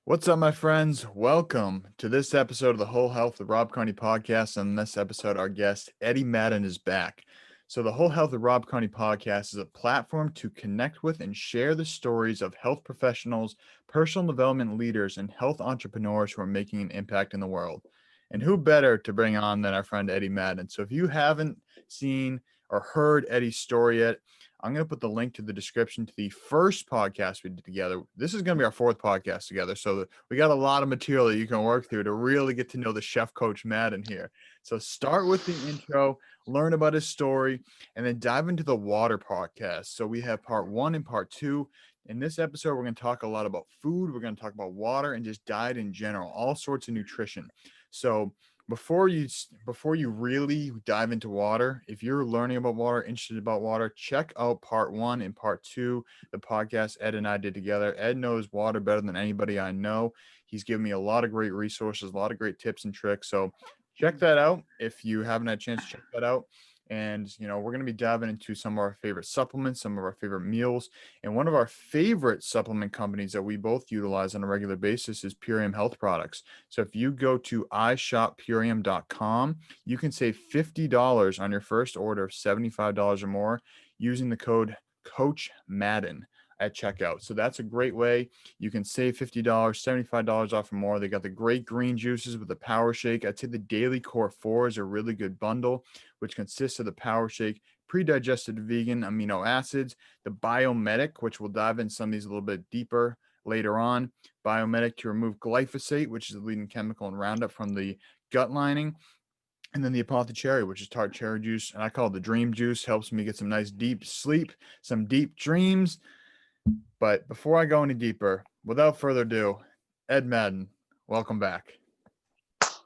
What's up, my friends? Welcome to this episode of the Whole Health with Rob Carney podcast. On this episode, our guest, Eddie Madden, is back. So, the Whole Health with Rob Carney podcast is a platform to connect with and share the stories of health professionals, personal development leaders, and health entrepreneurs who are making an impact in the world. And who better to bring on than our friend Eddie Madden? So, if you haven't seen or heard Eddie's story yet, I'm going to put the link to the description to the first podcast we did together. This is going to be our fourth podcast together. So we got a lot of material that you can work through to really get to know the chef coach Madden here. So start with the intro, learn about his story, and then dive into the water podcast. So we have part 1 and part 2. In this episode, we're going to talk a lot about food. We're going to talk about water and just diet in general, all sorts of nutrition. So before you really dive into water, if you're learning about water, interested about water, check out part 1 and part 2, the podcast Ed and I did together. Ed knows water better than anybody I know. He's given me a lot of great resources, a lot of great tips and tricks. So check that out if you haven't had a chance to check that out. And we're going to be diving into some of our favorite supplements, some of our favorite meals, and one of our favorite supplement companies that we both utilize on a regular basis is Purium Health Products. So if you go to iShopPurium.com, you can save $50 on your first order of $75 or more using the code Coach Madden at checkout. So that's a great way. You can save $50, $75 off or more. They got the great green juices with the Power Shake. I'd say the Daily Core 4 is a really good bundle, which consists of the Power Shake, pre-digested vegan amino acids, the Biomedic, which we'll dive in some of these a little bit deeper later on, Biomedic to remove glyphosate, which is the leading chemical in Roundup from the gut lining. And then the apothecary, which is tart cherry juice. And I call it the dream juice. Helps me get some nice deep sleep, some deep dreams. But before I go any deeper, without further ado, Ed Madden, welcome back.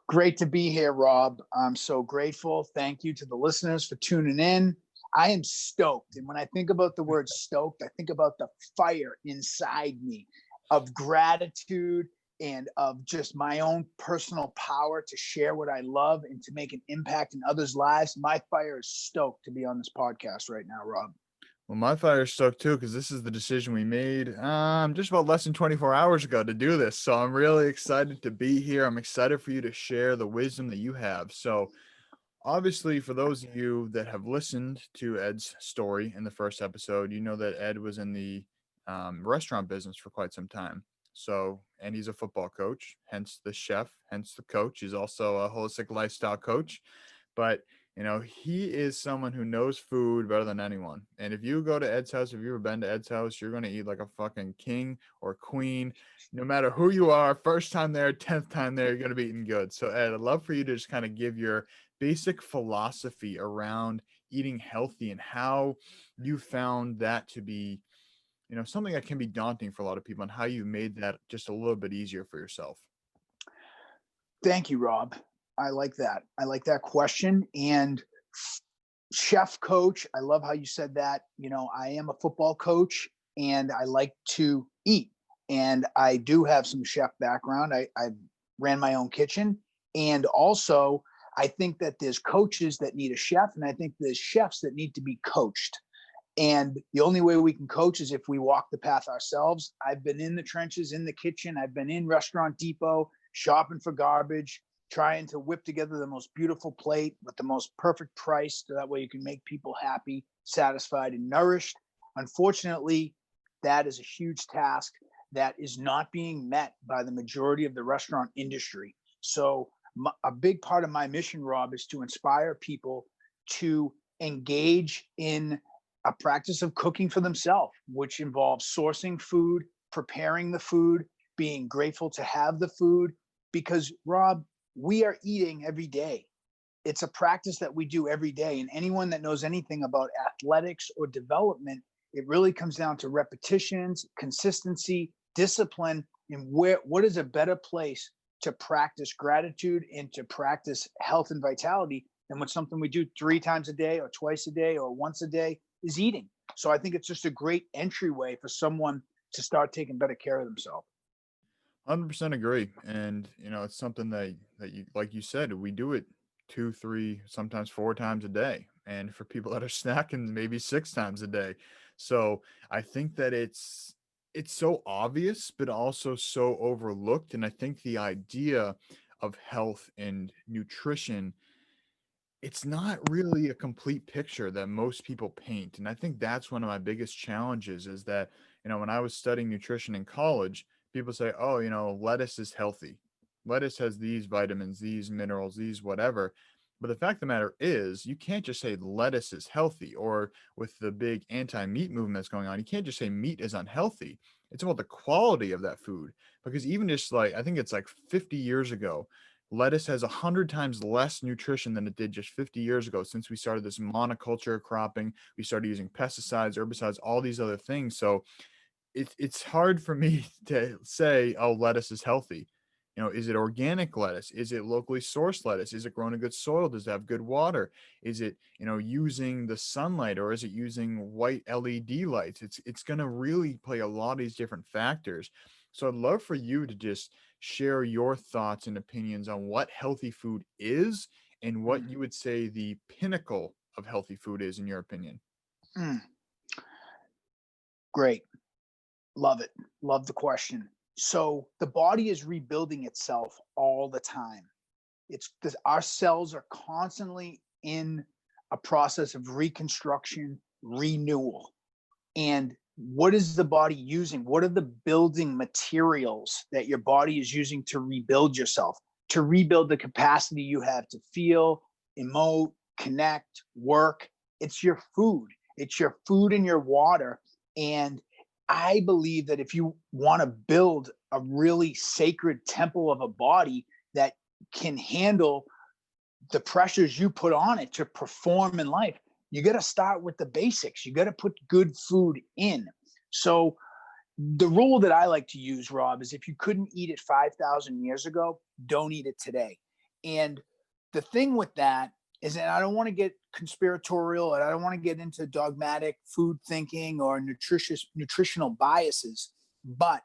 Great to be here, Rob. I'm so grateful. Thank you to the listeners for tuning in. I am stoked. And when I think about the word stoked, I think about the fire inside me of gratitude and of just my own personal power to share what I love and to make an impact in others' lives. My fire is stoked to be on this podcast right now, Rob. Well, my fire is stoked too, because this is the decision we made just about less than 24 hours ago to do this. So I'm really excited to be here. I'm excited for you to share the wisdom that you have. So obviously, for those of you that have listened to Ed's story in the first episode, you know that Ed was in the restaurant business for quite some time. So, and he's a football coach, hence the chef, hence the coach. He's also a holistic lifestyle coach. But he is someone who knows food better than anyone. And if you go to Ed's house, if you've ever been to Ed's house, you're going to eat like a fucking king or queen. No matter who you are, first time there, 10th time there, you're going to be eating good. So, Ed, I'd love for you to just kind of give your basic philosophy around eating healthy and how you found that to be, something that can be daunting for a lot of people and how you made that just a little bit easier for yourself. Thank you, Rob. I like that. I like that question. And chef coach, I love how you said that. I am a football coach and I like to eat. And I do have some chef background. I ran my own kitchen. And also, I think that there's coaches that need a chef, and I think there's chefs that need to be coached. And the only way we can coach is if we walk the path ourselves. I've been in the trenches, in the kitchen. I've been in Restaurant Depot, shopping for garbage, trying to whip together the most beautiful plate with the most perfect price. So that way you can make people happy, satisfied, and nourished. Unfortunately, that is a huge task that is not being met by the majority of the restaurant industry. So a big part of my mission, Rob, is to inspire people to engage in a practice of cooking for themselves, which involves sourcing food, preparing the food, being grateful to have the food. Because, Rob, we are eating every day. It's a practice that we do every day. And anyone that knows anything about athletics or development, it really comes down to repetitions, consistency, discipline, and what is a better place to practice gratitude and to practice health and vitality than what something we do 3 times a day or twice a day or once a day is eating. So I think it's just a great entryway for someone to start taking better care of themselves. 100% agree. And, it's something that you, like you said, we do it 2, 3, sometimes 4 times a day. And for people that are snacking, maybe 6 times a day. So I think that it's it's so obvious, but also so overlooked. And I think the idea of health and nutrition, it's not really a complete picture that most people paint. And I think that's one of my biggest challenges is that, when I was studying nutrition in college, people say, oh, lettuce is healthy. Lettuce has these vitamins, these minerals, these whatever. But the fact of the matter is, you can't just say lettuce is healthy, or with the big anti meat movement that's going on, you can't just say meat is unhealthy. It's about the quality of that food. Because even just like, I think it's like 50 years ago, lettuce has 100 times less nutrition than it did just 50 years ago since we started this monoculture cropping. We started using pesticides, herbicides, all these other things. So it's hard for me to say, oh, lettuce is healthy. Is it organic lettuce? Is it locally sourced lettuce? Is it grown in good soil? Does it have good water? Is it, using the sunlight, or is it using white LED lights? It's going to really play a lot of these different factors. So I'd love for you to just share your thoughts and opinions on what healthy food is and what Mm, you would say the pinnacle of healthy food is in your opinion. mm, great. Love it. Love the question. So the body is rebuilding itself all the time. Our cells are constantly in a process of reconstruction, renewal. And what is the body using? What are the building materials that your body is using to rebuild yourself, to rebuild the capacity you have to feel, emote, connect, work? It's your food. It's your food and your water. And I believe that if you want to build a really sacred temple of a body that can handle the pressures you put on it to perform in life, you got to start with the basics. You got to put good food in. So the rule that I like to use, Rob, is if you couldn't eat it 5,000 years ago, don't eat it today. And the thing with that is that I don't want to get conspiratorial and I don't want to get into dogmatic food thinking or nutritional biases. But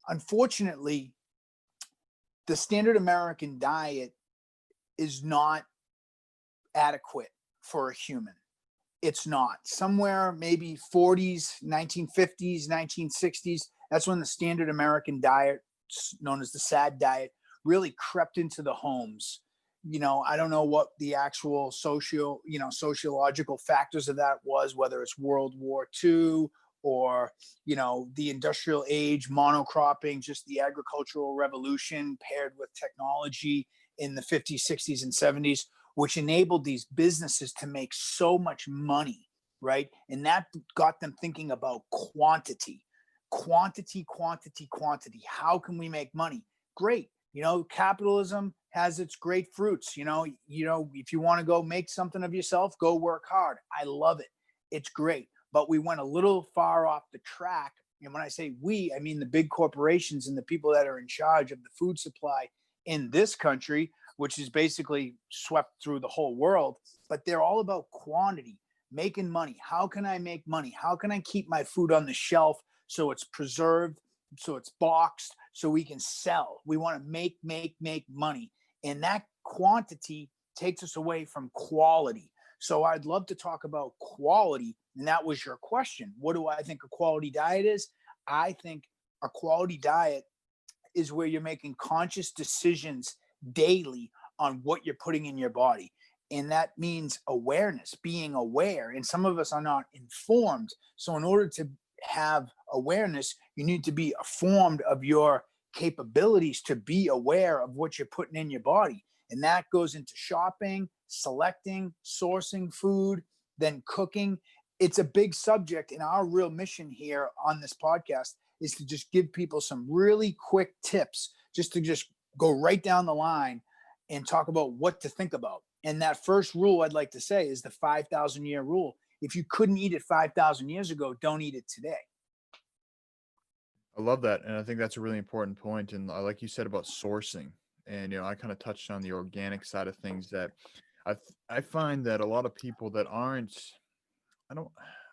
unfortunately, the standard American diet is not adequate for a human. It's not. Somewhere maybe 40s, 1950s, 1960s, that's when the standard American diet, known as the SAD diet, really crept into the homes. I don't know what the actual sociological factors of that was, whether it's World War II or, the industrial age, monocropping, just the agricultural revolution paired with technology in the 50s, 60s, and 70s, which enabled these businesses to make so much money, right? And that got them thinking about quantity, quantity, quantity, quantity. How can we make money? Great. Capitalism has its great fruits. If you want to go make something of yourself, go work hard. I love it. It's great. But we went a little far off the track. And when I say we, I mean the big corporations and the people that are in charge of the food supply in this country, which is basically swept through the whole world. But they're all about quantity, making money. How can I make money? How can I keep my food on the shelf so it's preserved, so it's boxed, so we can sell? We want to make money. And that quantity takes us away from quality. So I'd love to talk about quality. And that was your question. What do I think a quality diet is? I think a quality diet is where you're making conscious decisions daily on what you're putting in your body. And that means awareness, being aware. And some of us are not informed. So, in order to have awareness, you need to be informed of your capabilities to be aware of what you're putting in your body. And that goes into shopping, selecting, sourcing food, then cooking. It's a big subject. And our real mission here on this podcast is to just give people some really quick tips, just go right down the line and talk about what to think about. And that first rule I'd like to say is the 5,000-year rule. If you couldn't eat it 5,000 years ago, don't eat it today. I love that, and I think that's a really important point. And I like you said about sourcing, and I kind of touched on the organic side of things. That I find that a lot of people that aren't, I don't,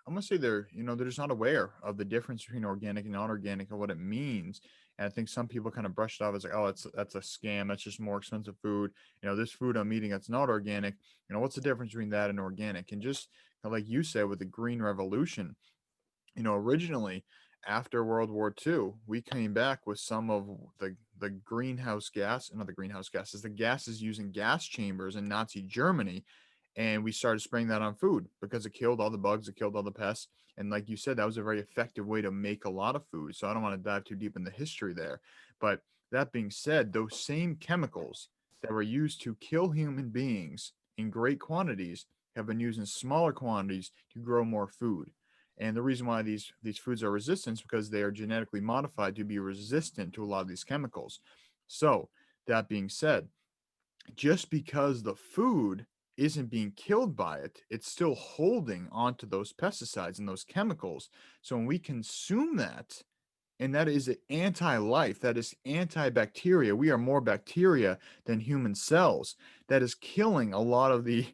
I'm gonna say they're just not aware of the difference between organic and non-organic and what it means. And I think some people kind of brush it off as like, oh, that's a scam. That's just more expensive food. This food I'm eating that's not organic. What's the difference between that and organic? And just like you said with the green revolution, originally after World War II, we came back with some of the greenhouse gas, not the greenhouse gases, the gases used in gas chambers in Nazi Germany, and we started spraying that on food because it killed all the bugs, it killed all the pests, and like you said, that was a very effective way to make a lot of food. So I don't want to dive too deep in the history there, but that being said, those same chemicals that were used to kill human beings in great quantities have been used in smaller quantities to grow more food. And the reason why these foods are resistant is because they are genetically modified to be resistant to a lot of these chemicals. So, that being said, just because the food isn't being killed by it, it's still holding onto those pesticides and those chemicals. So when we consume that, and that is anti-life, that is antibacteria, we are more bacteria than human cells, that is killing a lot of the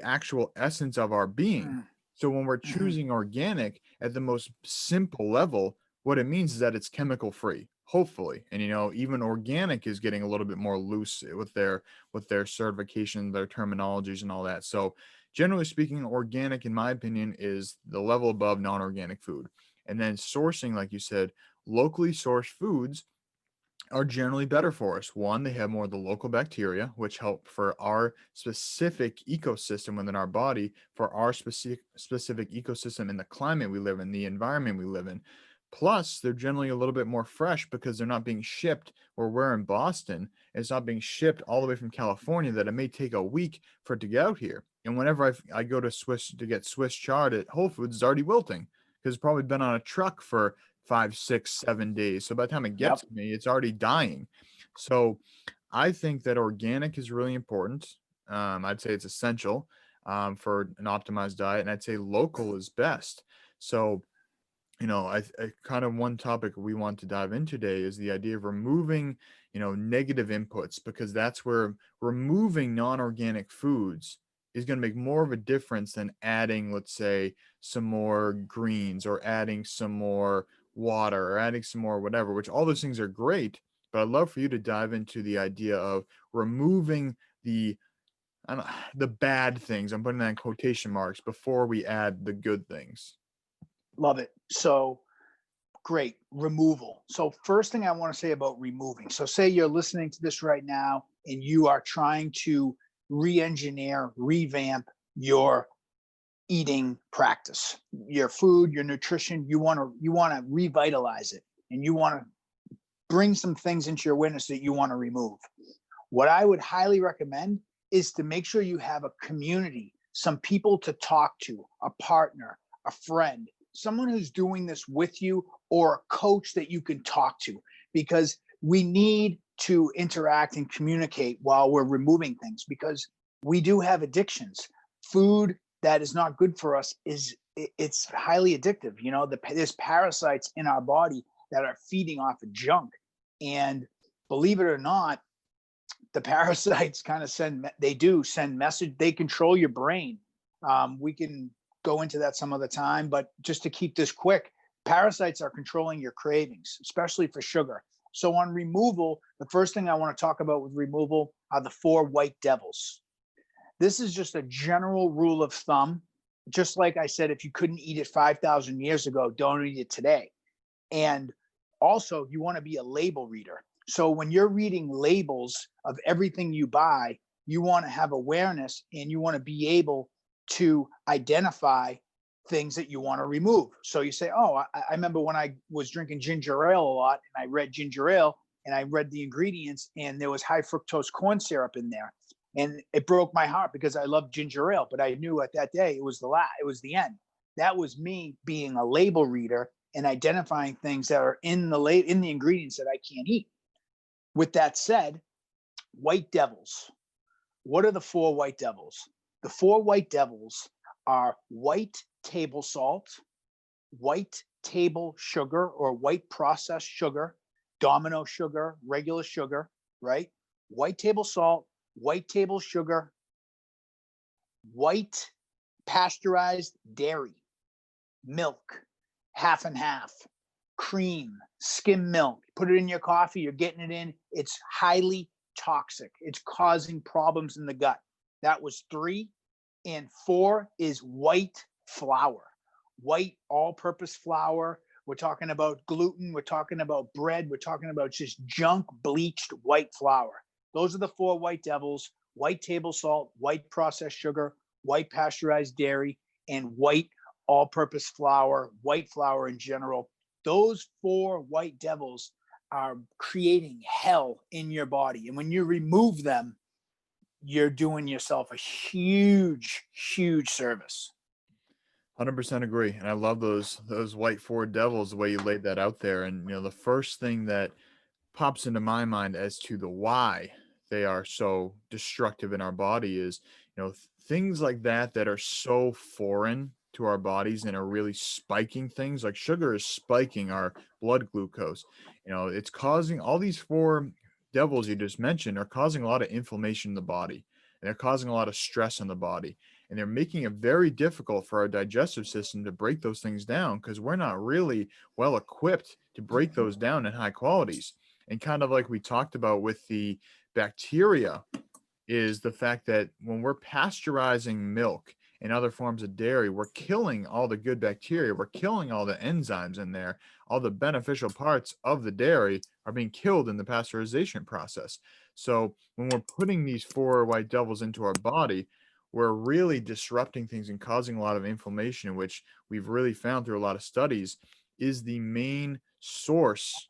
actual essence of our being. So when we're Mm-hmm. choosing organic at the most simple level, what it means is that it's chemical free, hopefully. And even organic is getting a little bit more loose with their certification, their terminologies and all that. So generally speaking, organic in my opinion is the level above non-organic food. And then sourcing, like you said, locally sourced foods are generally better for us. One, they have more of the local bacteria, which help for our specific ecosystem within our body, for our specific ecosystem in the climate we live in, the environment we live in. Plus, they're generally a little bit more fresh because they're not being shipped where we're in Boston. It's not being shipped all the way from California that it may take a week for it to get out here. And whenever I go to Swiss to get Swiss chard at Whole Foods, it's already wilting because it's probably been on a truck for 5, 6, 7 days. So by the time it gets Yep. to me, it's already dying. So I think that organic is really important. I'd say it's essential for an optimized diet, and I'd say local is best. So I kind of one topic we want to dive in today is the idea of removing, negative inputs, because that's where removing non-organic foods is going to make more of a difference than adding, let's say, some more greens or adding some more water or adding some more whatever, which all those things are great. But I'd love for you to dive into the idea of removing I don't, the bad things. I'm putting that in quotation marks before we add the good things. Love it. So great. Removal. So first thing I want to say about removing. So say you're listening to this right now and you are trying to re-engineer, revamp your eating practice, your food, your nutrition. You want to revitalize it, and you want to bring some things into your awareness that you want to remove. What I would highly recommend is to make sure you have a community, some people to talk to, a partner, a friend, someone who's doing this with you, or a coach that you can talk to, because we need to interact and communicate while we're removing things, because we do have addictions. Food that is not good for us it's highly addictive. There's parasites in our body that are feeding off of junk, and believe it or not, the parasites kind of send message. They control your brain. We can go into that some other time, but just to keep this quick, parasites are controlling your cravings, especially for sugar. So on removal, the first thing I want to talk about with removal are the 4 white devils. This is just a general rule of thumb. Just like I said, if you couldn't eat it 5,000 years ago, don't eat it today. And also, you want to be a label reader. So when you're reading labels of everything you buy, you want to have awareness, and you want to be able to identify things that you want to remove. So you say, oh, I remember when I was drinking ginger ale a lot, and I read ginger ale and I read the ingredients, and there was high fructose corn syrup in there. And it broke my heart because I loved ginger ale, but I knew at that day it was the end. That was me being a label reader and identifying things that are in the ingredients that I can't eat. With that said, white devils. What are the 4 white devils? The 4 white devils are white table salt, white table sugar or white processed sugar, domino sugar, regular sugar, right? White table salt, white table sugar, white pasteurized dairy, milk, half and half, cream, skim milk. Put it in your coffee, you're getting it in. It's highly toxic. It's causing problems in the gut. That was 3. And 4 is white flour, white all-purpose flour, We're talking about gluten. We're talking about bread. We're talking about just junk bleached white flour. Those are the four white devils: white table salt, white processed sugar, white pasteurized dairy, and white all-purpose flour, white flour in general. Those four white devils are creating hell in your body. And when you remove them, you're doing yourself a huge, huge service. 100% agree. And I love those white four devils, the way you laid that out there. And the first thing that pops into my mind as to the why they are so destructive in our body is, things like that are so foreign to our bodies and are really spiking things. Like sugar is spiking our blood glucose. It's causing all these four devils you just mentioned are causing a lot of inflammation in the body, and they're causing a lot of stress in the body, and they're making it very difficult for our digestive system to break those things down, because we're not really well equipped to break those down in high qualities. And kind of like we talked about with the bacteria, is the fact that when we're pasteurizing milk and other forms of dairy, we're killing all the good bacteria. We're killing all the enzymes in there. All the beneficial parts of the dairy are being killed in the pasteurization process. So when we're putting these four white devils into our body, we're really disrupting things and causing a lot of inflammation, which we've really found through a lot of studies is the main source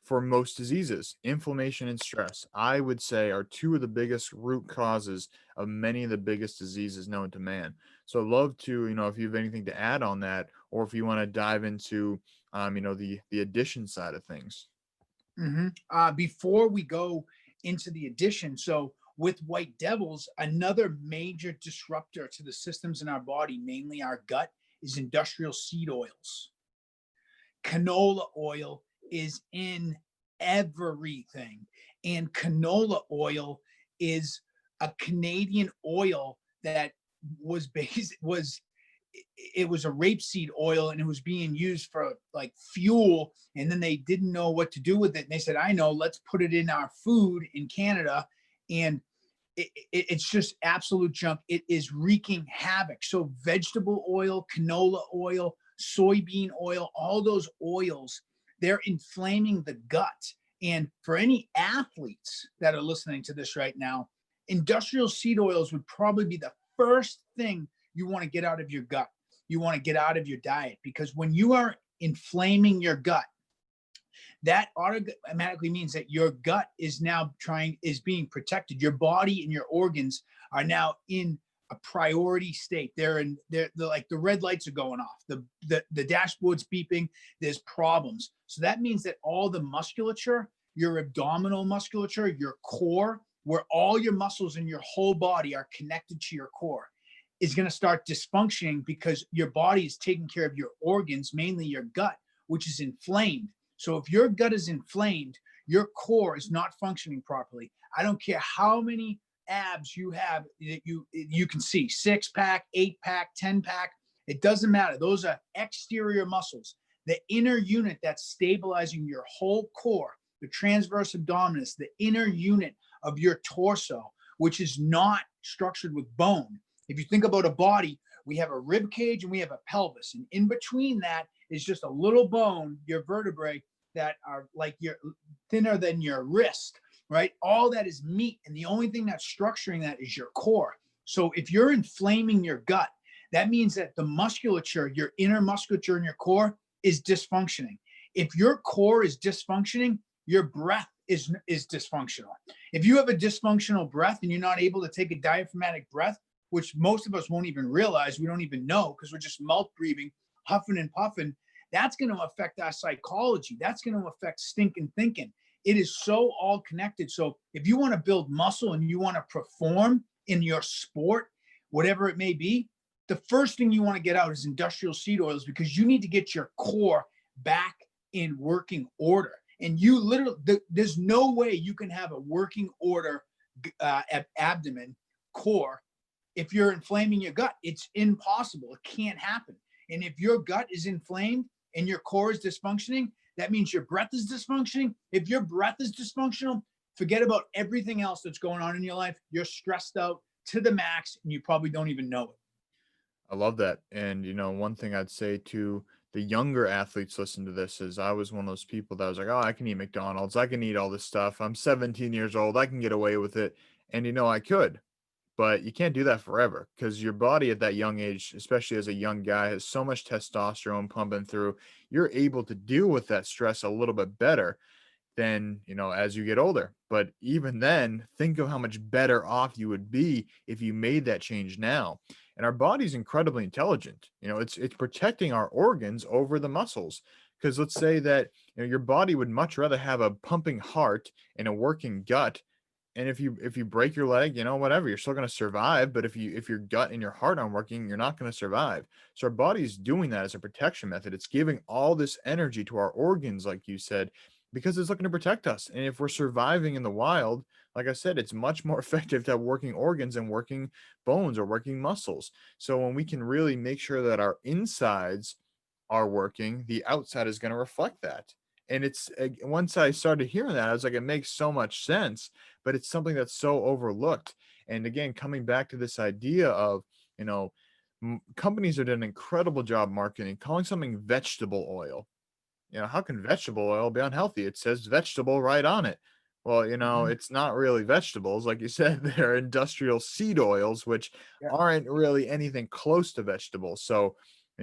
for most diseases. Inflammation and stress, I would say, are two of the biggest root causes of many of the biggest diseases known to man. So I'd love to, if you have anything to add on that, or if you want to dive into, the addition side of things. Before we go into the addition, so with white devils, another major disruptor to the systems in our body, mainly our gut, is industrial seed oils. Canola oil is in everything. And canola oil is a Canadian oil that was based was it was a rapeseed oil, and it was being used for like fuel, and then they didn't know what to do with it, and they said, I know, let's put it in our food in Canada. And it's just absolute junk. It is wreaking havoc. So vegetable oil, canola oil, soybean oil, all those oils, they're inflaming the gut. And for any athletes that are listening to this right now, industrial seed oils would probably be the first thing you want to get out of your gut. You want to get out of your diet, because when you are inflaming your gut, that automatically means that your gut is now is being protected. Your body and your organs are now in a priority state. They're like the red lights are going off. The dashboard's beeping. There's problems. So that means that all the musculature, your abdominal musculature, your core, where all your muscles in your whole body are connected to your core, is going to start dysfunctioning, because your body is taking care of your organs, mainly your gut, which is inflamed. So if your gut is inflamed, your core is not functioning properly. I don't care how many abs you have that you can see, 6-pack, 8-pack, 10-pack, it doesn't matter. Those are exterior muscles. The inner unit that's stabilizing your whole core, the transverse abdominis, the inner unit of your torso, which is not structured with bone. If you think about a body, we have a rib cage and we have a pelvis, and in between that is just a little bone, your vertebrae, that are like you're thinner than your wrist, right? All that is meat, and the only thing that's structuring that is your core. So if you're inflaming your gut, that means that the musculature, your inner musculature in your core, is dysfunctioning. If your core is dysfunctioning, your breath is dysfunctional. If you have a dysfunctional breath and you're not able to take a diaphragmatic breath, which most of us won't even realize, we don't even know, because we're just mouth breathing, huffing and puffing, that's going to affect our psychology. That's going to affect stinking thinking. It is so all connected. So if you want to build muscle and you want to perform in your sport, whatever it may be, the first thing you want to get out is industrial seed oils, because you need to get your core back in working order. And you literally, there's no way you can have a working order abdomen, core, if you're inflaming your gut. It's impossible. It can't happen. And if your gut is inflamed and your core is dysfunctioning, that means your breath is dysfunctioning. If your breath is dysfunctional, forget about everything else that's going on in your life. You're stressed out to the max, and you probably don't even know it. I love that. And, one thing I'd say to the younger athletes listen to this, is I was one of those people that was like, oh, I can eat McDonald's, I can eat all this stuff. I'm 17 years old, I can get away with it. And I could. But you can't do that forever, because your body at that young age, especially as a young guy, has so much testosterone pumping through. You're able to deal with that stress a little bit better than, as you get older. But even then, think of how much better off you would be if you made that change now. And our body's incredibly intelligent. It's protecting our organs over the muscles. Because let's say that your body would much rather have a pumping heart and a working gut, and if you break your leg, whatever, you're still going to survive. But if your gut and your heart aren't working, you're not going to survive. So our body's doing that as a protection method. It's giving all this energy to our organs, like you said, because it's looking to protect us. And if we're surviving in the wild, like I said, it's much more effective to have working organs and working bones or working muscles. So when we can really make sure that our insides are working, the outside is going to reflect that. And once I started hearing that, I was like, it makes so much sense, but it's something that's so overlooked. And again, coming back to this idea of, you know, companies are doing an incredible job marketing, calling something vegetable oil. How can vegetable oil be unhealthy? It says vegetable right on it. Well, Mhm. it's not really vegetables. Like you said, they're industrial seed oils, which Yeah. aren't really anything close to vegetables. So,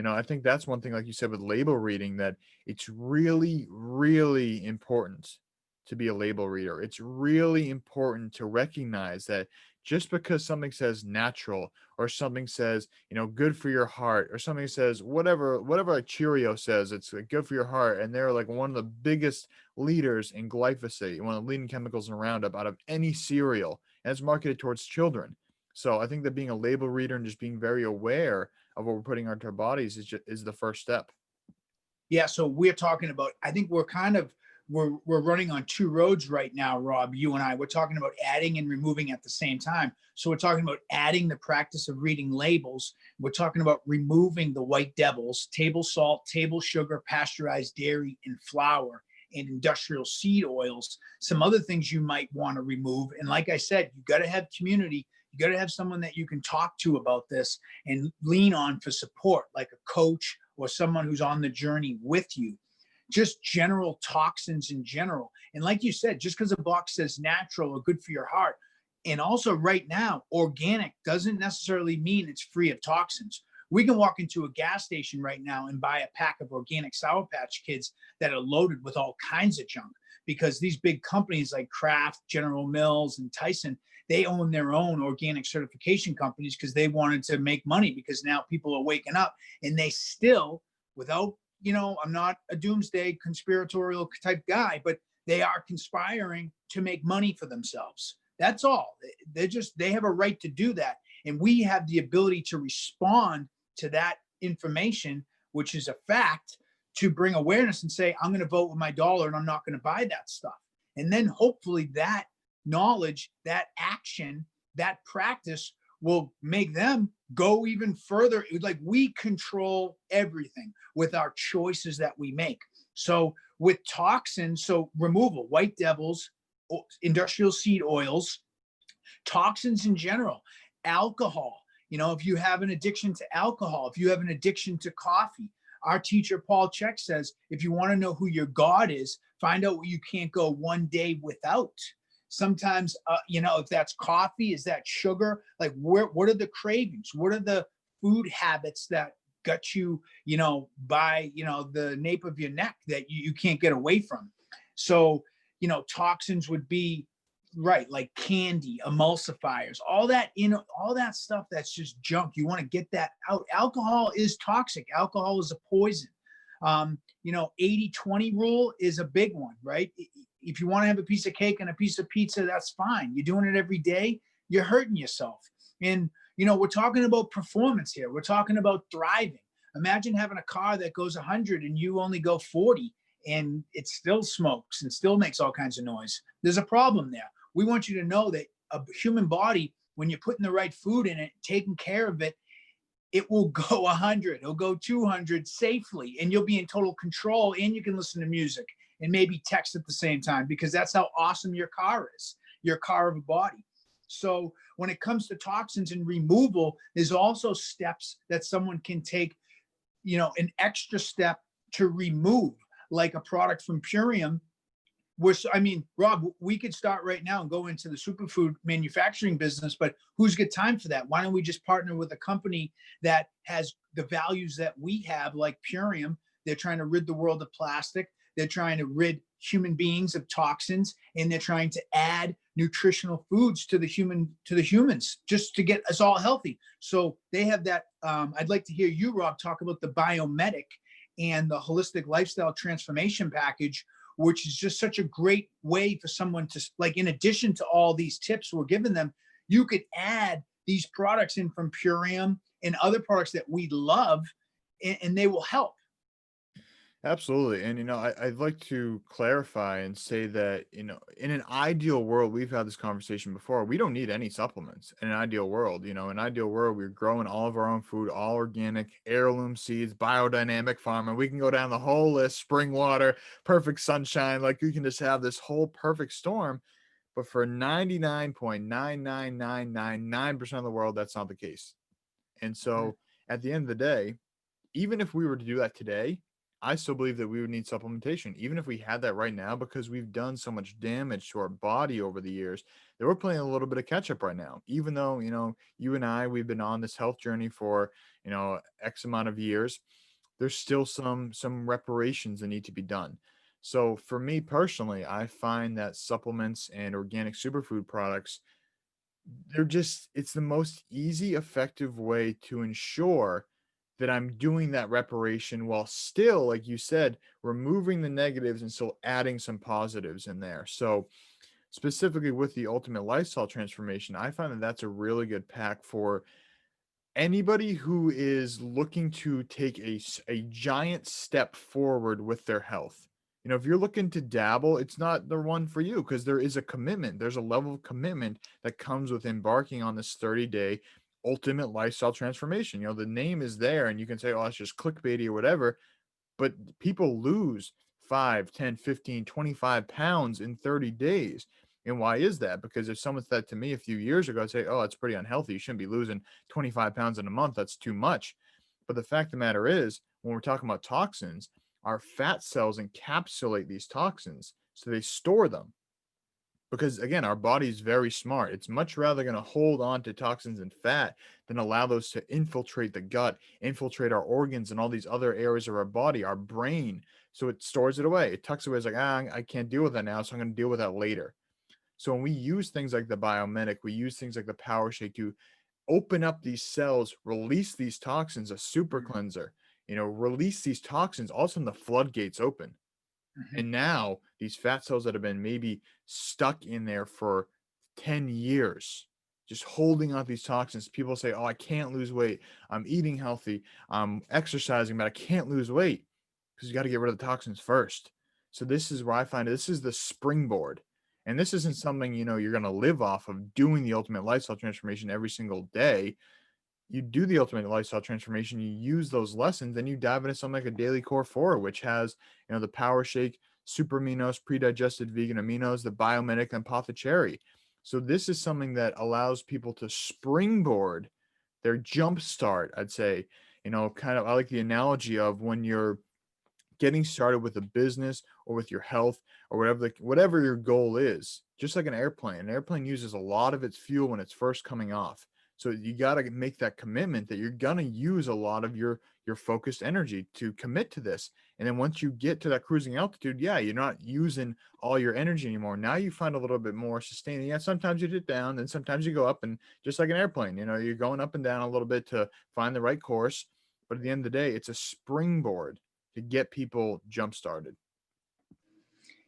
I think that's one thing, like you said, with label reading, that it's really, really important to be a label reader. It's really important to recognize that just because something says natural, or something says, good for your heart, or something says whatever a Cheerio says, it's good for your heart, and they're like one of the biggest leaders in glyphosate, one of the leading chemicals in Roundup out of any cereal, and it's marketed towards children. So I think that being a label reader and just being very aware of what we're putting into our bodies is the first step. Yeah, so we're talking about, I think we're kind of we're running on two roads right now, Rob, you and I. We're talking about adding and removing at the same time. So we're talking about adding the practice of reading labels. We're talking about removing the white devils, table salt, table sugar, pasteurized dairy, and flour, and industrial seed oils. Some other things you might want to remove. And like I said, you got to have community. You got to have someone that you can talk to about this and lean on for support, like a coach or someone who's on the journey with you. Just general toxins in general. And like you said, just because a box says natural or good for your heart, and also right now, organic doesn't necessarily mean it's free of toxins. We can walk into a gas station right now and buy a pack of organic Sour Patch Kids that are loaded with all kinds of junk, because these big companies like Kraft, General Mills, and Tyson, they own their own organic certification companies because they wanted to make money, because now people are waking up and they still, without, I'm not a doomsday conspiratorial type guy, but they are conspiring to make money for themselves. That's all. They have a right to do that. And we have the ability to respond to that information, which is a fact, to bring awareness and say, I'm going to vote with my dollar and I'm not going to buy that stuff. And then hopefully that knowledge, that action, that practice will make them go even further. Like, we control everything with our choices that we make. So with toxins, so removal, white devils, industrial seed oils, toxins in general, alcohol. If you have an addiction to alcohol, if you have an addiction to coffee, our teacher Paul Chek says, if you want to know who your God is, find out what you can't go one day without. Sometimes, if that's coffee, is that sugar? Like, what are the cravings? What are the food habits that got you, by, the nape of your neck, that you can't get away from? So, toxins would be, right, like candy, emulsifiers, all that stuff that's just junk. You want to get that out. Alcohol is toxic. Alcohol is a poison. 80-20 rule is a big one, right? If you want to have a piece of cake and a piece of pizza, that's fine. You're doing it every day, you're hurting yourself. And, we're talking about performance here. We're talking about thriving. Imagine having a car that goes 100 and you only go 40, and it still smokes and still makes all kinds of noise. There's a problem there. We want you to know that a human body, when you're putting the right food in it, taking care of it, it will go 100, it'll go 200 safely, and you'll be in total control, and you can listen to music and maybe text at the same time, because that's how awesome your car is, your car of a body. So when it comes to toxins and removal, there's also steps that someone can take, an extra step to remove, like a product from Purium. Which, I mean, Rob, we could start right now and go into the superfood manufacturing business, but who's got time for that? Why don't we just partner with a company that has the values that we have, like Purium? They're trying to rid the world of plastic. They're trying to rid human beings of toxins, and they're trying to add nutritional foods to the humans, just to get us all healthy. So they have that. I'd like to hear you, Rob, talk about the Biomedic and the holistic lifestyle transformation package, which is just such a great way for someone to, like, in addition to all these tips we're giving them, you could add these products in from Purium and other products that we love, and they will help. Absolutely. And, I'd like to clarify and say that, in an ideal world, we've had this conversation before. We don't need any supplements in an ideal world. In an ideal world, we're growing all of our own food, all organic, heirloom seeds, biodynamic farming. We can go down the whole list, spring water, perfect sunshine. Like, you can just have this whole perfect storm. But for 99.99999% of the world, that's not the case. And so at the end of the day, even if we were to do that today, I still believe that we would need supplementation, even if we had that right now, because we've done so much damage to our body over the years that we're playing a little bit of catch up right now. Even though, you and I, we've been on this health journey for, X amount of years, there's still some reparations that need to be done. So for me personally, I find that supplements and organic superfood products, it's the most easy, effective way to ensure that I'm doing that reparation while still, like you said, removing the negatives and still adding some positives in there. So, specifically with the ultimate lifestyle transformation, I find that that's a really good pack for anybody who is looking to take a giant step forward with their health. If you're looking to dabble, it's not the one for you, because there is a commitment. There's a level of commitment that comes with embarking on this 30-day ultimate lifestyle transformation. The name is there, and you can say, oh, it's just clickbaity or whatever, but people lose 5, 10, 15, 25 pounds in 30 days. And why is that? Because if someone said to me a few years ago, I'd say, oh, it's pretty unhealthy. You shouldn't be losing 25 pounds in a month. That's too much. But the fact of the matter is, when we're talking about toxins, our fat cells encapsulate these toxins. So they store them. Because again, our body is very smart. It's much rather going to hold on to toxins and fat than allow those to infiltrate the gut, infiltrate our organs and all these other areas of our body, our brain. So it stores it away. It tucks away. It's like, I can't deal with that now, so I'm going to deal with that later. So when we use things like the Biomedic, we use things like the Power Shake to open up these cells, release these toxins, a super cleanser, release these toxins. All of a sudden the floodgates open. Mhm. And now these fat cells that have been maybe stuck in there for 10 years, just holding out these toxins. People say, oh, I can't lose weight. I'm eating healthy. I'm exercising, but I can't lose weight, because you got to get rid of the toxins first. So this is where I find this is the springboard. And this isn't something, you're going to live off of doing the ultimate lifestyle transformation every single day. You do the ultimate lifestyle transformation, you use those lessons, then you dive into something like a daily core 4, which has, the Power Shake, super aminos, pre-digested vegan aminos, the Biomedic, and Apothecary. So this is something that allows people to springboard their jump start, I'd say. Kind of, I like the analogy of when you're getting started with a business or with your health or whatever your goal is. Just like an airplane uses a lot of its fuel when it's first coming off. So you got to make that commitment that you're going to use a lot of your focused energy to commit to this. And then once you get to that cruising altitude, yeah, you're not using all your energy anymore. Now you find a little bit more sustaining. Yeah, sometimes you dip down, and sometimes you go up, and just like an airplane, you're going up and down a little bit to find the right course. But at the end of the day, it's a springboard to get people jump started.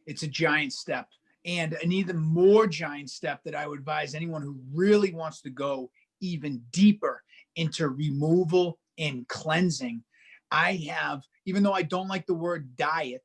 It's a giant step, and an even more giant step that I would advise anyone who really wants to go even deeper into removal and cleansing. I have, even though I don't like the word diet,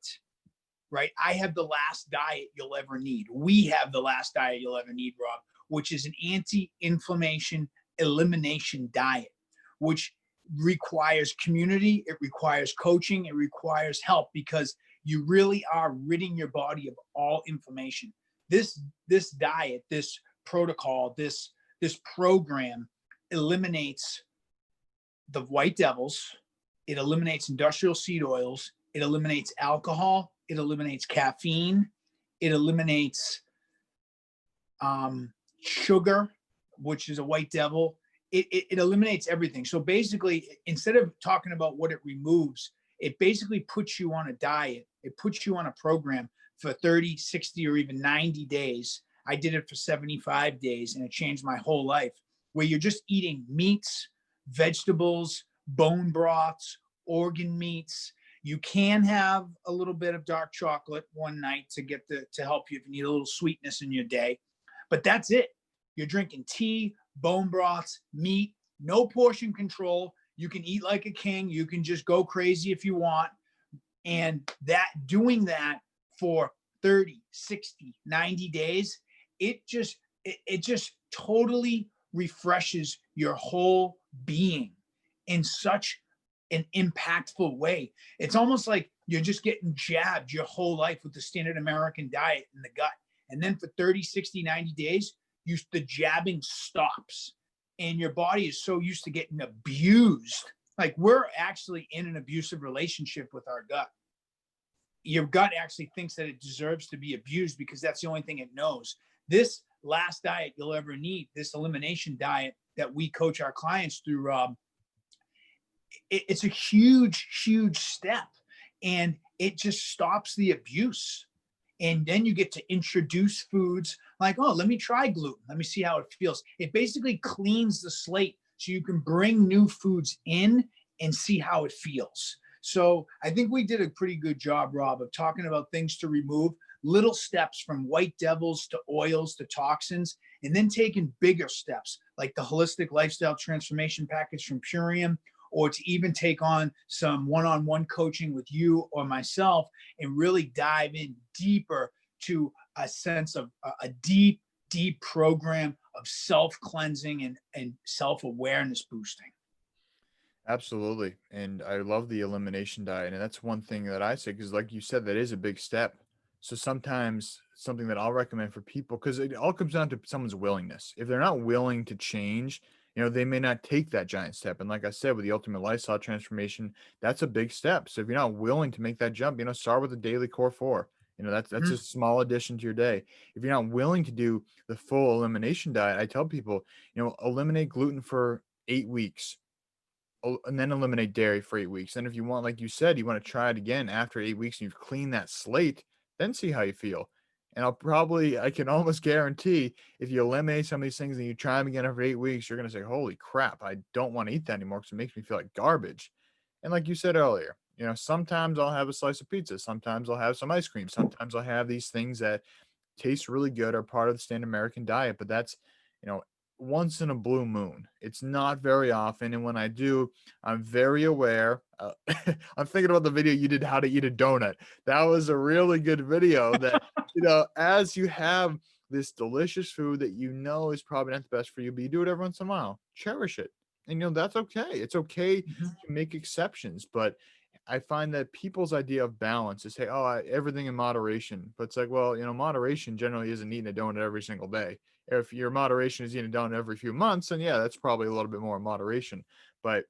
right? I have the last diet you'll ever need. We have the last diet you'll ever need, Rob, which is an anti-inflammation elimination diet, which requires community, it requires coaching, it requires help, because you really are ridding your body of all inflammation. This diet, this protocol, this program eliminates the white devils, It eliminates industrial seed oils. It eliminates alcohol. It eliminates caffeine. It eliminates sugar, which is a white devil. It eliminates everything. So basically, instead of talking about what it removes, it basically puts you on a diet. It puts you on a program for 30, 60, or even 90 days. I did it for 75 days, and it changed my whole life, where you're just eating meats, vegetables, bone broths, organ meats. You can have a little bit of dark chocolate one night to help you if you need a little sweetness in your day. But that's it. You're drinking tea, bone broths, meat, no portion control. You can eat like a king. You can just go crazy if you want. And doing that for 30, 60, 90 days, it just totally refreshes your whole being in such an impactful way. It's almost like you're just getting jabbed your whole life with the standard American diet in the gut. And then for 30, 60, 90 days, the jabbing stops. And your body is so used to getting abused. Like, we're actually in an abusive relationship with our gut. Your gut actually thinks that it deserves to be abused because that's the only thing it knows. This last diet you'll ever need, this elimination diet that we coach our clients through, Rob, it's a huge, huge step. And it just stops the abuse. And then you get to introduce foods like, oh, let me try gluten. Let me see how it feels. It basically cleans the slate so you can bring new foods in and see how it feels. So I think we did a pretty good job, Rob, of talking about things to remove, little steps from white devils to oils to toxins, and then taking bigger steps like the holistic lifestyle transformation package from Purium, or to even take on some one-on-one coaching with you or myself and really dive in deeper to a sense of a deep, deep program of self-cleansing and self-awareness boosting. Absolutely. And I love the elimination diet. And that's one thing that I say, because like you said, that is a big step. So sometimes something that I'll recommend for people, because it all comes down to someone's willingness. If they're not willing to change, they may not take that giant step. And like I said, with the ultimate lifestyle transformation, that's a big step. So if you're not willing to make that jump, start with the daily core 4. That's a small addition to your day. If you're not willing to do the full elimination diet, I tell people, eliminate gluten for 8 weeks and then eliminate dairy for 8 weeks. And if you want, like you said, you want to try it again after 8 weeks and you've cleaned that slate, then see how you feel. And I can almost guarantee if you eliminate some of these things and you try them again after 8 weeks, you're going to say, holy crap, I don't want to eat that anymore because it makes me feel like garbage. And like you said earlier, sometimes I'll have a slice of pizza. Sometimes I'll have some ice cream. Sometimes I'll have these things that taste really good, are part of the standard American diet, but that's, once in a blue moon. It's not very often. And when I do, I'm very aware. I'm thinking about the video you did, how to eat a donut. That was a really good video that, as you have this delicious food that is probably not the best for you, but you do it every once in a while, cherish it. And that's okay. It's okay to make exceptions, but I find that people's idea of balance is, hey, everything in moderation. But it's like, well, moderation generally isn't eating a donut every single day. If your moderation is eating a donut every few months, then yeah, that's probably a little bit more moderation. But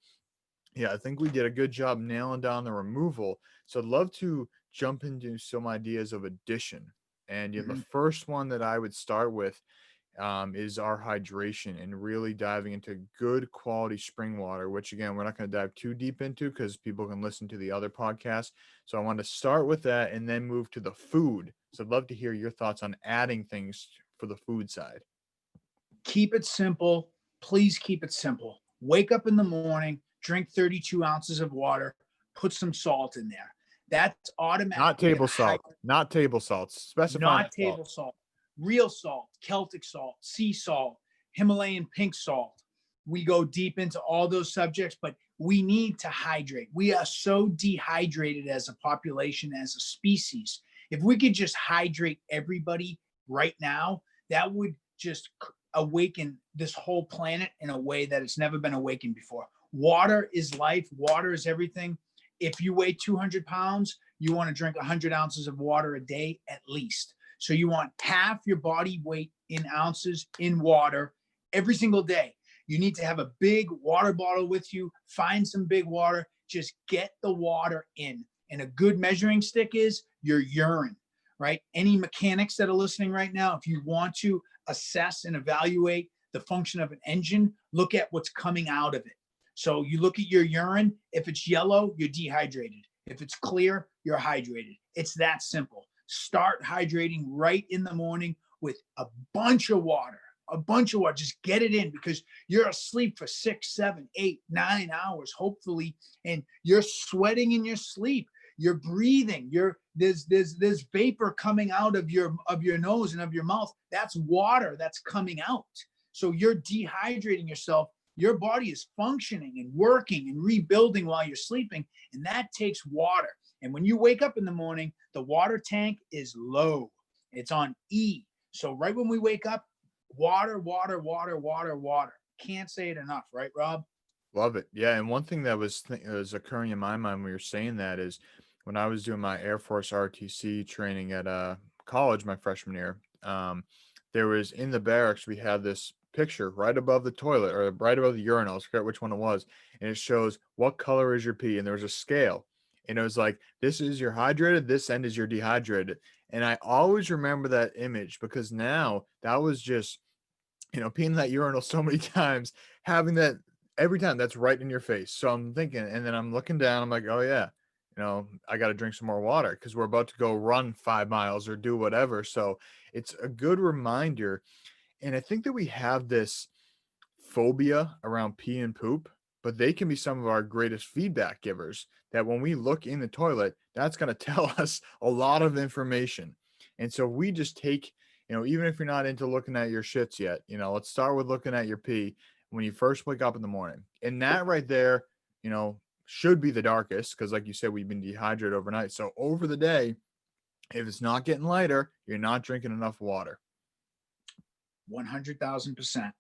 yeah, I think we did a good job nailing down the removal. So I'd love to jump into some ideas of addition. And the first one that I would start with is our hydration and really diving into good quality spring water, which again, we're not going to dive too deep into because people can listen to the other podcasts. So I want to start with that and then move to the food. So I'd love to hear your thoughts on adding things for the food side. Keep it simple. Please keep it simple. Wake up in the morning, drink 32 ounces of water, put some salt in there. That's automatic. Not table salt. Not table salt. Specify not table salt. Real salt, Celtic salt, sea salt, Himalayan pink salt. We go deep into all those subjects, but we need to hydrate. We are so dehydrated as a population, as a species. If we could just hydrate everybody right now, that would just awaken this whole planet in a way that it's never been awakened before. Water is life. Water is everything. If you weigh 200 pounds, you want to drink 100 ounces of water a day at least. So you want half your body weight in ounces in water every single day. You need to have a big water bottle with you. Find some big water. Just get the water in. And a good measuring stick is your urine, right? Any mechanics that are listening right now, if you want to assess and evaluate the function of an engine, look at what's coming out of it. So you look at your urine. If it's yellow, you're dehydrated. If it's clear, you're hydrated. It's that simple. Start hydrating right in the morning with a bunch of water. Just get it in, because you're asleep for 6, 7, 8, 9 hours, hopefully, and you're sweating in your sleep. You're breathing. There's vapor coming out of your nose and of your mouth. That's water that's coming out. So you're dehydrating yourself. Your body is functioning and working and rebuilding while you're sleeping, and that takes water. And when you wake up in the morning, the water tank is low. It's on E. So right when we wake up, water, water, water, water, water. Can't say it enough, right, Rob? Love it. Yeah. And one thing that was occurring in my mind when you're saying that is when I was doing my Air Force RTC training at college my freshman year, there was in the barracks, we had this picture right above the toilet or right above the urinal. I forget which one it was. And it shows what color is your pee. And there was a scale. And it was like, this is your hydrated, this end is your dehydrated. And I always remember that image because now that was just, peeing in that urinal so many times, having that every time that's right in your face. So I'm thinking, and then I'm looking down, I'm like, oh yeah, I got to drink some more water because we're about to go run 5 miles or do whatever. So it's a good reminder. And I think that we have this phobia around pee and poop, but they can be some of our greatest feedback givers that when we look in the toilet, that's going to tell us a lot of information. And so we just take, even if you're not into looking at your shits yet, let's start with looking at your pee when you first wake up in the morning. And that right there, should be the darkest because, like you said, we've been dehydrated overnight. So over the day, if it's not getting lighter, you're not drinking enough water. 100,000%.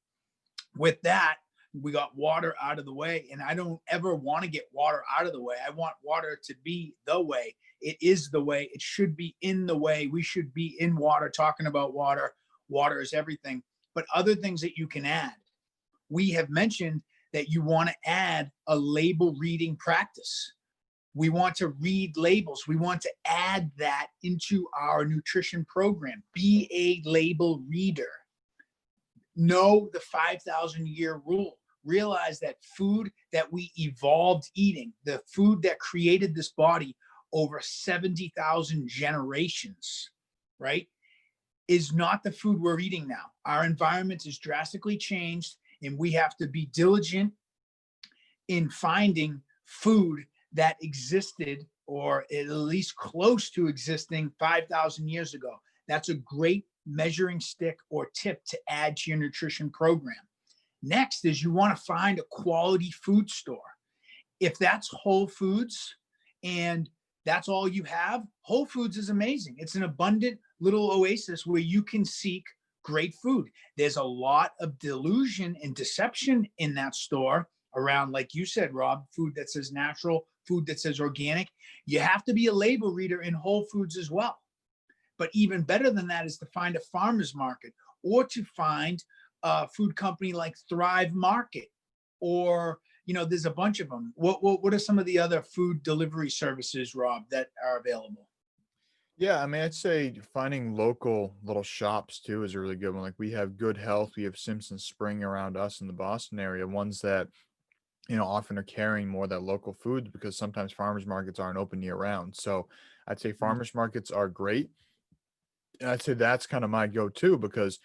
With that, we got water out of the way, and I don't ever want to get water out of the way. I want water to be the way. It is the way. It should be in the way. We should be in water, talking about water. Water is everything. But other things that you can add, we have mentioned that you want to add a label reading practice. We want to read labels. We want to add that into our nutrition program. Be a label reader. Know the 5,000-year rule. Realize that food that we evolved eating, the food that created this body over 70,000 generations, right, is not the food we're eating now. Our environment is drastically changed, and we have to be diligent in finding food that existed or at least close to existing 5,000 years ago. That's a great measuring stick or tip to add to your nutrition program. Next is you want to find a quality food store. If that's Whole Foods and that's all you have, Whole Foods is amazing. It's an abundant little oasis where you can seek great food. There's a lot of delusion and deception in that store around, like you said, Rob, food that says natural, food that says organic. You have to be a label reader in Whole Foods as well. But even better than that is to find a farmer's market or to find a food company like Thrive Market, or, there's a bunch of them. What are some of the other food delivery services, Rob, that are available? Yeah, I mean, I'd say finding local little shops too is a really good one. Like we have Good Health, we have Simpson Spring around us in the Boston area, ones that, often are carrying more of that local food because sometimes farmers markets aren't open year round. So I'd say farmers markets are great. And I'd say that's kind of my go-to because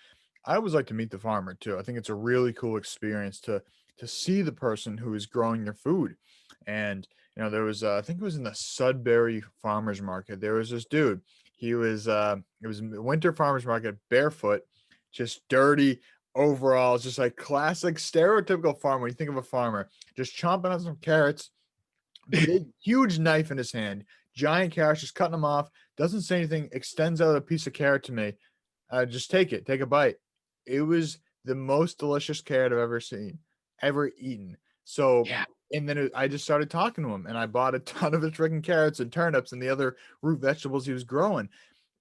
I always like to meet the farmer too. I think it's a really cool experience to see the person who is growing your food. And there was I think it was in the Sudbury Farmers Market. There was this dude. He was it was a winter farmers market, barefoot, just dirty overalls, just like classic stereotypical farmer. When you think of a farmer, just chomping on some carrots, big huge knife in his hand, giant carrots, just cutting them off, doesn't say anything, extends out a piece of carrot to me. Just take it, take a bite. It was the most delicious carrot I've ever seen, ever eaten. So, Yeah. and then I just started talking to him, and I bought a ton of his freaking carrots and turnips and the other root vegetables he was growing.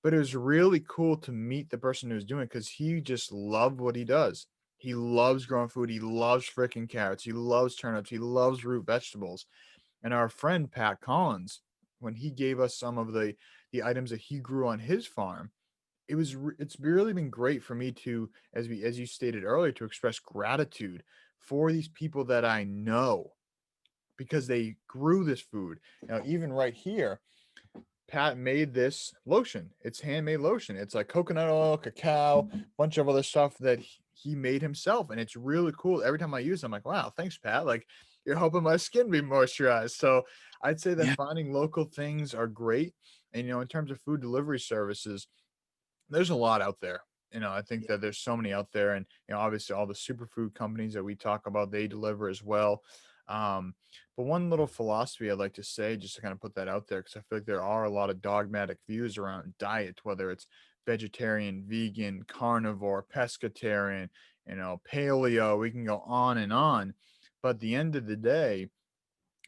But it was really cool to meet the person who was doing it because he just loved what he does. He loves growing food. He loves freaking carrots. He loves turnips. He loves root vegetables. And our friend Pat Collins, when he gave us some of the items that he grew on his farm, it's really been great for me to, as you stated earlier, to express gratitude for these people that I know because they grew this food. Now, even right here, Pat made this lotion. It's handmade lotion. It's like coconut oil, cacao, bunch of other stuff that he made himself, and it's really cool. Every time I use it, I'm like, wow, thanks, Pat. Like, you're helping my skin be moisturized. So I'd say that Yeah. finding local things are great. And in terms of food delivery services, there's a lot out there. I think Yeah. that there's so many out there, and obviously all the superfood companies that we talk about, they deliver as well. But one little philosophy I'd like to say, just to kind of put that out there, because I feel like there are a lot of dogmatic views around diet, whether it's vegetarian, vegan, carnivore, pescatarian, paleo. We can go on and on. But at the end of the day,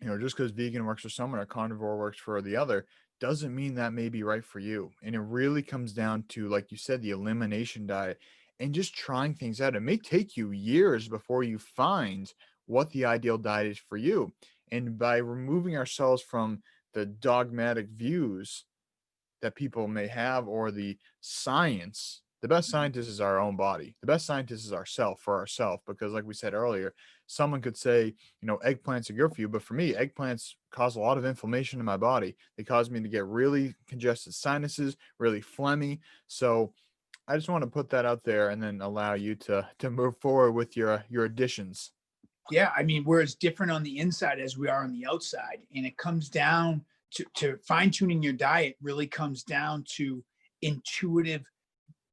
just because vegan works for someone or carnivore works for the other doesn't mean that may be right for you. And it really comes down to, like you said, the elimination diet and just trying things out. It may take you years before you find what the ideal diet is for you. And by removing ourselves from the dogmatic views that people may have or the science, the best Mhm. scientist is our own body. The best scientist is ourself for ourselves, because like we said earlier, someone could say, eggplants are good for you, but for me, eggplants cause a lot of inflammation in my body. They cause me to get really congested sinuses, really phlegmy. So I just want to put that out there and then allow you to move forward with your additions. Yeah, I mean, we're as different on the inside as we are on the outside. And it comes down to fine tuning your diet, really comes down to intuitive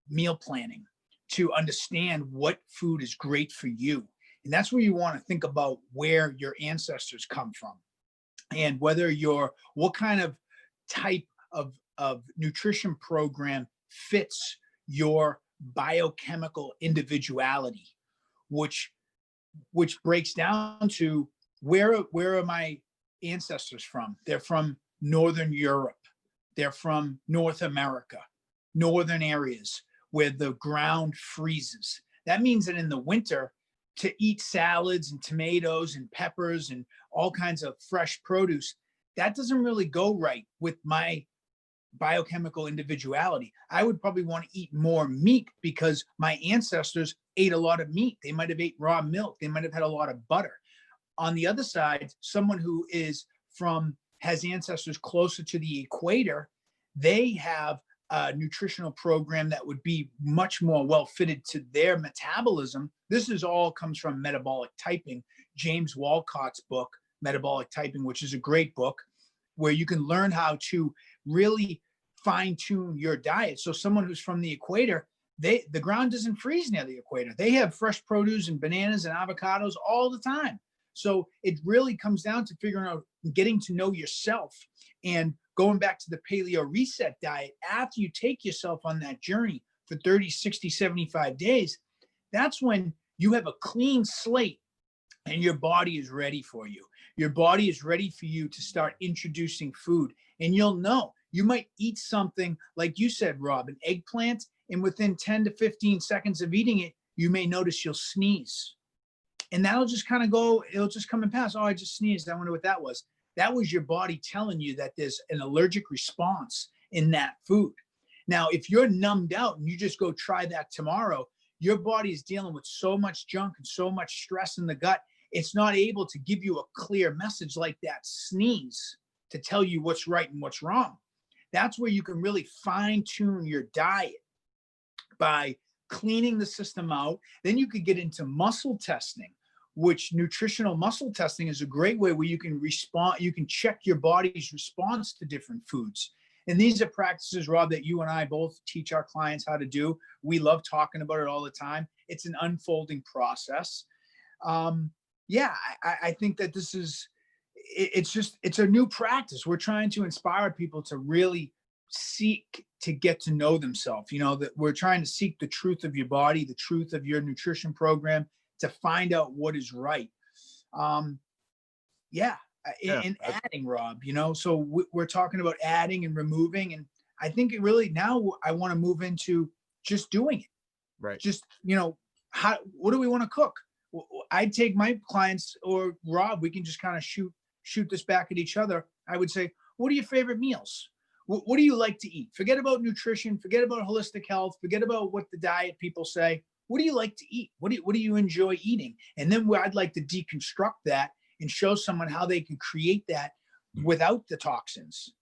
meal planning, to understand what food is great for you. And that's where you want to think about where your ancestors come from, and whether what kind of type of nutrition program fits your biochemical individuality, which breaks down to where are my ancestors from? They're from Northern Europe. They're from North America, northern areas where the ground freezes. That means that in the winter, to eat salads and tomatoes and peppers and all kinds of fresh produce, that doesn't really go right with my biochemical individuality. I would probably want to eat more meat because my ancestors ate a lot of meat. They might have ate raw milk. They might have had a lot of butter. On the other side, someone who has ancestors closer to the equator, they have a nutritional program that would be much more well fitted to their metabolism. This is all comes from Metabolic Typing, James Walcott's book, Metabolic Typing, which is a great book where you can learn how to really fine tune your diet. So someone who's from the equator, the ground doesn't freeze near the equator. They have fresh produce and bananas and avocados all the time. So it really comes down to figuring out, getting to know yourself, and going back to the paleo reset diet. After you take yourself on that journey for 30, 60, 75 days, that's when you have a clean slate and your body is ready for you. Your body is ready for you to start introducing food. And you'll know, you might eat something like you said, Rob, an eggplant, and within 10 to 15 seconds of eating it, you may notice you'll sneeze. And that'll just kind of go, it'll just come and pass. Oh, I just sneezed. I wonder what that was. That was your body telling you that there's an allergic response in that food. Now, if you're numbed out and you just go try that tomorrow, your body is dealing with so much junk and so much stress in the gut, it's not able to give you a clear message like that sneeze to tell you what's right and what's wrong. That's where you can really fine tune your diet by cleaning the system out. Then you could get into muscle testing, which nutritional muscle testing is a great way where you can respond, you can check your body's response to different foods. And these are practices, Rob, that you and I both teach our clients how to do. We love talking about it all the time. It's an unfolding process. Yeah, I think that it's a new practice. We're trying to inspire people to really seek to get to know themselves. That we're trying to seek the truth of your body, the truth of your nutrition program, to find out what is right. um yeah, Yeah. and adding, Rob, so we're talking about adding and removing, and I think it really, now I want to move into just doing it. Right. Just, what do we want to cook? I'd take my clients, or Rob, we can just kind of shoot this back at each other, I would say, what are your favorite meals? What do you like to eat? Forget about nutrition, forget about holistic health, forget about what the diet people say. What do you like to eat? What do you enjoy eating? And then where I'd like to deconstruct that and show someone how they can create that without the toxins.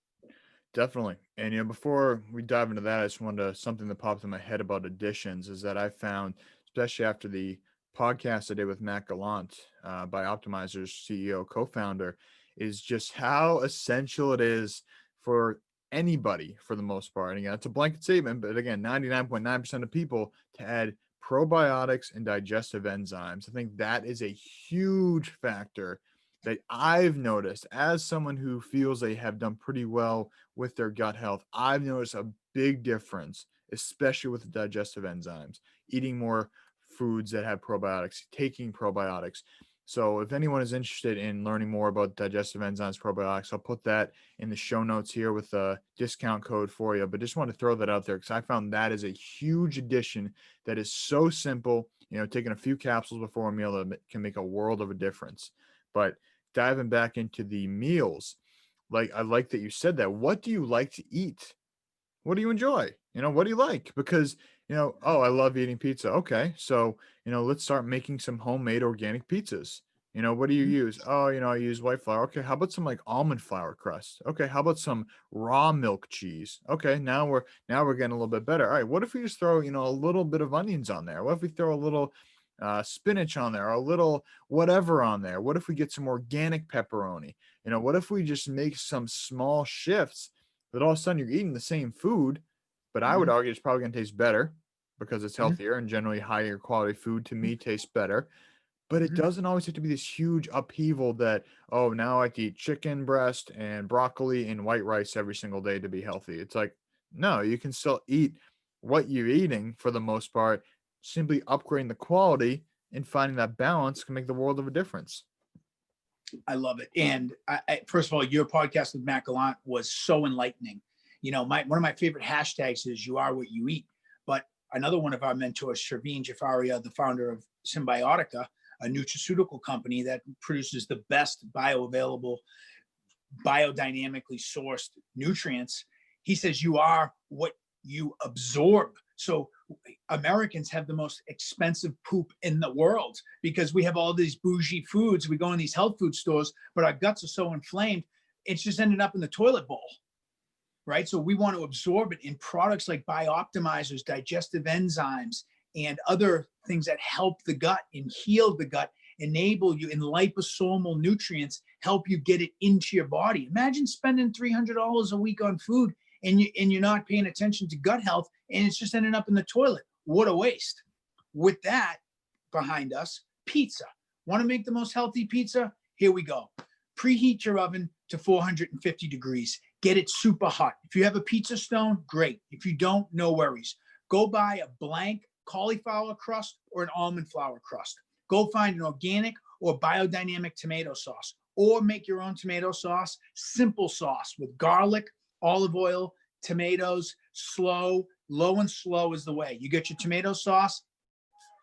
Definitely. And before we dive into that, I just wanted to something that popped in my head about additions is that I found, especially after the podcast I did with Matt Gallant, BiOptimizer's CEO, co-founder, is just how essential it is for anybody for the most part. And again, it's a blanket statement, but again, 99.9% of people to add probiotics and digestive enzymes. I think that is a huge factor that I've noticed as someone who feels they have done pretty well with their gut health. I've noticed a big difference, especially with the digestive enzymes, eating more foods that have probiotics, taking probiotics. So if anyone is interested in learning more about digestive enzymes, probiotics, I'll put that in the show notes here with a discount code for you. But just want to throw that out there because I found that is a huge addition that is so simple. Taking a few capsules before a meal that can make a world of a difference. But diving back into the meals, like I like that you said that. What do you like to eat? What do you enjoy? What do you like? Because, oh, I love eating pizza. Okay. So, let's start making some homemade organic pizzas. What do you use? Oh, I use white flour. Okay. How about some like almond flour crust? Okay. How about some raw milk cheese? Okay. Now we're getting a little bit better. All right. What if we just throw, a little bit of onions on there? What if we throw a little spinach on there, or a little whatever on there? What if we get some organic pepperoni? What if we just make some small shifts that all of a sudden you're eating the same food, but I would Mhm. argue it's probably going to taste better because it's Mhm. healthier and generally higher quality food to me tastes better. But it Mhm. doesn't always have to be this huge upheaval that, oh, now I have to eat chicken breast and broccoli and white rice every single day to be healthy. It's like, no, you can still eat what you're eating for the most part. Simply upgrading the quality and finding that balance can make the world of a difference. I love it. And first of all, your podcast with Matt Gallant was so enlightening. One of my favorite hashtags is "You are what you eat." But another one of our mentors, Sherveen Jafaria, the founder of Symbiotica, a nutraceutical company that produces the best bioavailable, biodynamically sourced nutrients, he says you are what you absorb. So Americans have the most expensive poop in the world because we have all these bougie foods. We go in these health food stores, but our guts are so inflamed, it's just ended up in the toilet bowl, right? So we want to absorb it in products like Bioptimizers, digestive enzymes, and other things that help the gut and heal the gut, enable you in liposomal nutrients, help you get it into your body. Imagine spending $300 a week on food and you're not paying attention to gut health and it's just ending up in the toilet. What a waste. With that behind us, pizza. Want to make the most healthy pizza? Here we go. Preheat your oven to 450 degrees. Get it super hot. If you have a pizza stone, great. If you don't, no worries. Go buy a blank cauliflower crust or an almond flour crust. Go find an organic or biodynamic tomato sauce, or make your own tomato sauce, simple sauce with garlic, olive oil, tomatoes, low and slow is the way. You get your tomato sauce,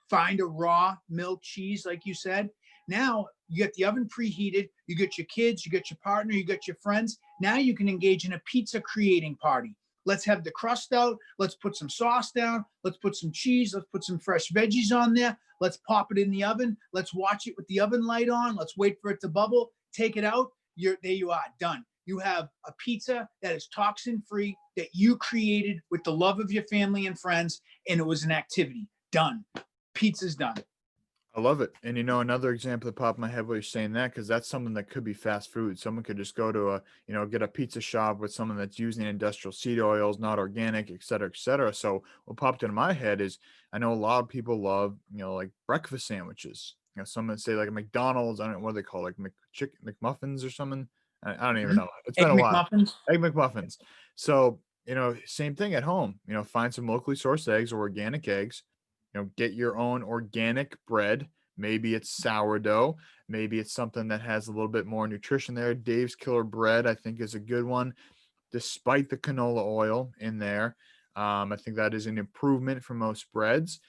find a raw milk cheese, like you said. Now you get the oven preheated, you get your kids, you get your partner, you get your friends. Now you can engage in a pizza creating party. Let's have the crust out. Let's put some sauce down. Let's put some cheese. Let's put some fresh veggies on there. Let's pop it in the oven. Let's watch it with the oven light on. Let's wait for it to bubble. Take it out. There you are, done. You have a pizza that is toxin free that you created with the love of your family and friends, and it was an activity. Done. Pizza's done. I love it. And another example that popped in my head while you're saying that, because that's something that could be fast food. Someone could just go to get a pizza shop with someone that's using industrial seed oils, not organic, et cetera, et cetera. So what popped into my head is I know a lot of people love, like breakfast sandwiches. Someone say like a McDonald's, I don't know what they call like McMuffins or something. I don't even Mhm. know. It's been Egg a while. McMuffins. Egg McMuffins. So, same thing at home. Find some locally sourced eggs or organic eggs. Get your own organic bread. Maybe it's sourdough. Maybe it's something that has a little bit more nutrition there. Dave's Killer Bread, I think, is a good one, despite the canola oil in there. I think that is an improvement for most breads.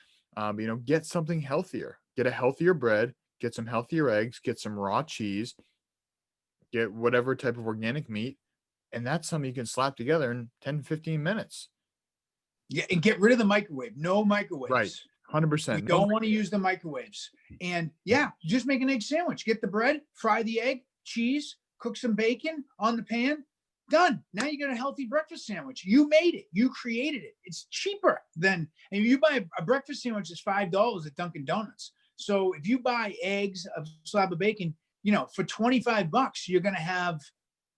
Get something healthier. Get a healthier bread. Get some healthier eggs. Get some raw cheese. get whatever type of organic meat, and that's something you can slap together in 10 to 15 minutes. Yeah, and get rid of the microwave. No Right. microwaves. We 100%. No, don't want to use the microwaves. And yeah, just make an egg sandwich. Get the bread, fry the egg, cheese, cook some bacon on the pan. Done. Now you got a healthy breakfast sandwich. You made it. You created it. It's cheaper than, and you buy a breakfast sandwich is $5 at Dunkin' Donuts. So if you buy eggs, a slab of bacon, for $25, you're going to have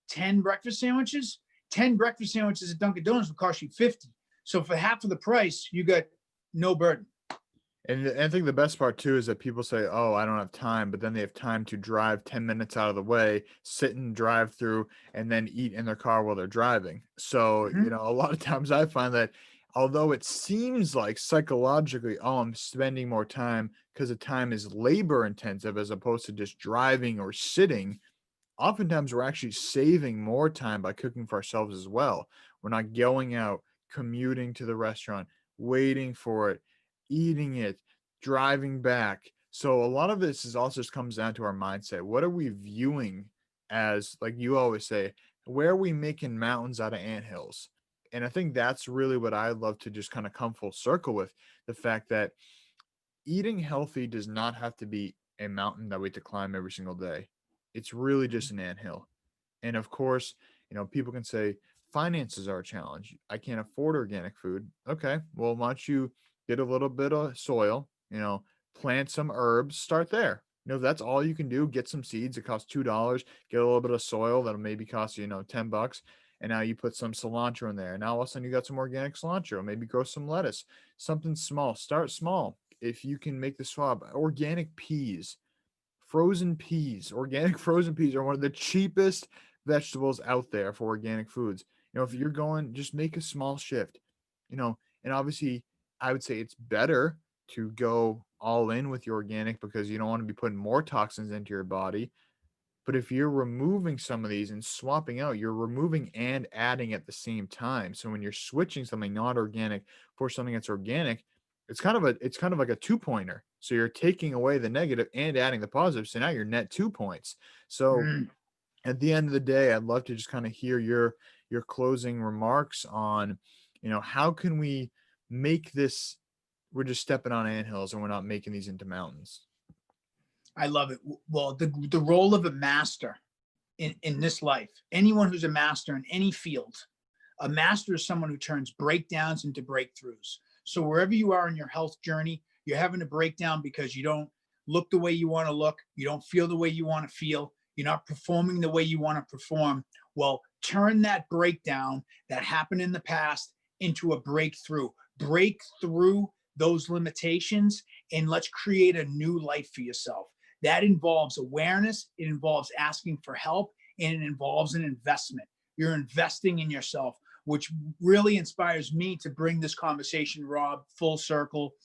10 breakfast sandwiches. 10 breakfast sandwiches at Dunkin' Donuts will cost you 50. So for half of the price, you got no burden. and I think the best part too is that people say, "Oh, I don't have time," but then they have time to drive 10 minutes out of the way, sit and drive through, and then eat in their car while they're driving. So, Mhm. a lot of times I find that although it seems like psychologically, oh, I'm spending more time because the time is labor intensive as opposed to just driving or sitting, oftentimes we're actually saving more time by cooking for ourselves as well. We're not going out, commuting to the restaurant, waiting for it, eating it, driving back. So a lot of this is also just comes down to our mindset. What are we viewing as, like you always say, where are we making mountains out of anthills? And I think that's really what I love to just kind of come full circle with, the fact that eating healthy does not have to be a mountain that we have to climb every single day. It's really just an anthill. And of course, people can say finances are a challenge. I can't afford organic food. Okay, well, why don't you get a little bit of soil, plant some herbs, start there. That's all you can do. Get some seeds. It costs $2. Get a little bit of soil that'll maybe cost you, $10. And now you put some cilantro in there. And now all of a sudden you got some organic cilantro. Maybe grow some lettuce, something small. Start small. If you can make the swap, organic peas, frozen peas, organic frozen peas are one of the cheapest vegetables out there for organic foods. If you're going, just make a small shift, and obviously I would say it's better to go all in with your organic because you don't want to be putting more toxins into your body. But if you're removing some of these and swapping out, you're removing and adding at the same time. So when you're switching something not organic for something that's organic, it's kind of like a two-pointer. So you're taking away the negative and adding the positive. So now you're net 2 points. So Mm. at the end of the day, I'd love to just kind of hear your closing remarks on, how can we make this, we're just stepping on anthills and we're not making these into mountains. I love it. Well, the role of a master in this life, anyone who's a master in any field, a master is someone who turns breakdowns into breakthroughs. So wherever you are in your health journey, you're having a breakdown because you don't look the way you want to look, you don't feel the way you want to feel, you're not performing the way you want to perform. Well, turn that breakdown that happened in the past into a breakthrough. Break through those limitations and let's create a new life for yourself. That involves awareness, it involves asking for help, and it involves an investment. You're investing in yourself, which really inspires me to bring this conversation, Rob, full circle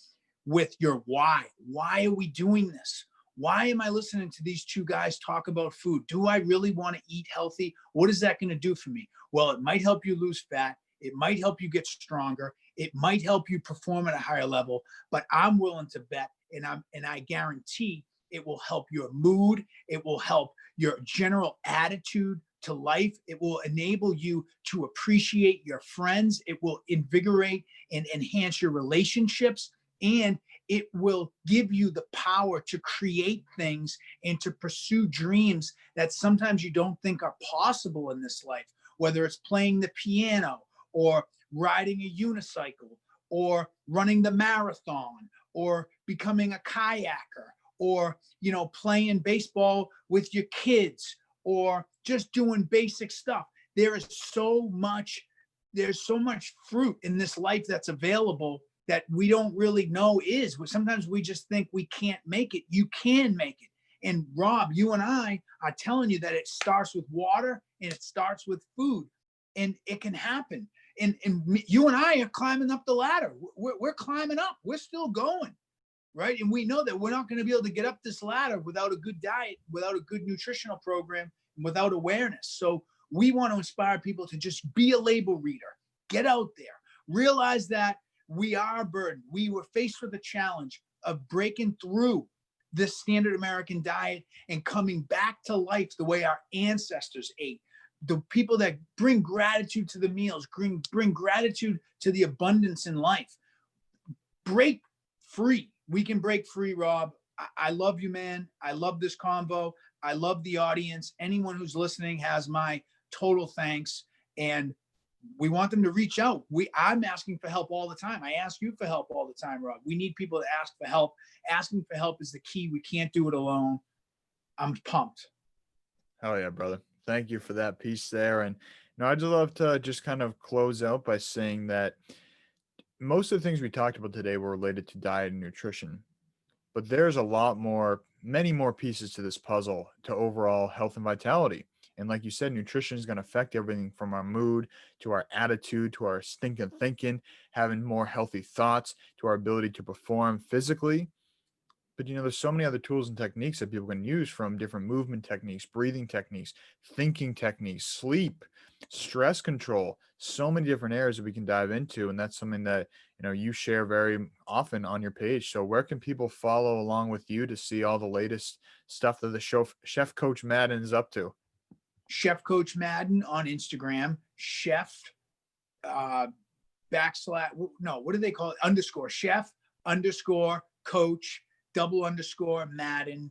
with your why. Why are we doing this? Why am I listening to these two guys talk about food? Do I really want to eat healthy? What is that going to do for me? Well, it might help you lose fat. It might help you get stronger. It might help you perform at a higher level. But I'm willing to bet, and I guarantee it will help your mood. It will help your general attitude to life. It will enable you to appreciate your friends. It will invigorate and enhance your relationships. And it will give you the power to create things and to pursue dreams that sometimes you don't think are possible in this life, whether it's playing the piano or riding a unicycle or running the marathon or becoming a kayaker or playing baseball with your kids or just doing basic stuff. There's so much fruit in this life that's available that we don't really know is. Sometimes we just think we can't make it. You can make it. And Rob, you and I are telling you that it starts with water and it starts with food, and it can happen. And you and I are climbing up the ladder. We're climbing up. We're still going. Right. And we know that we're not going to be able to get up this ladder without a good diet, without a good nutritional program, and without awareness. So we want to inspire people to just be a label reader, get out there, realize that we are a burden. We were faced with a challenge of breaking through this standard American diet and coming back to life the way our ancestors ate. The people that bring gratitude to the meals, bring gratitude to the abundance in life. Break free. We can break free, Rob. I love you, man. I love this convo. I love the audience. Anyone who's listening has my total thanks. And we want them to reach out. I'm asking for help all the time. I ask you for help all the time, Rob. We need people to ask for help. Asking for help is the key. We can't do it alone. I'm pumped. Hell yeah, brother. Thank you for that piece there. And I'd just love to just kind of close out by saying that most of the things we talked about today were related to diet and nutrition, but there's a lot more, many more pieces to this puzzle to overall health and vitality. And like you said, nutrition is going to affect everything from our mood to our attitude to our thinking, having more healthy thoughts to our ability to perform physically. But there's so many other tools and techniques that people can use, from different movement techniques, breathing techniques, thinking techniques, sleep, stress control, so many different areas that we can dive into. And that's something that, you share very often on your page. So where can people follow along with you to see all the latest stuff that the Chef Coach Madden is up to? Chef Coach Madden on Instagram, chef backslash, no, what do they call it? Underscore chef underscore coach __ Madden.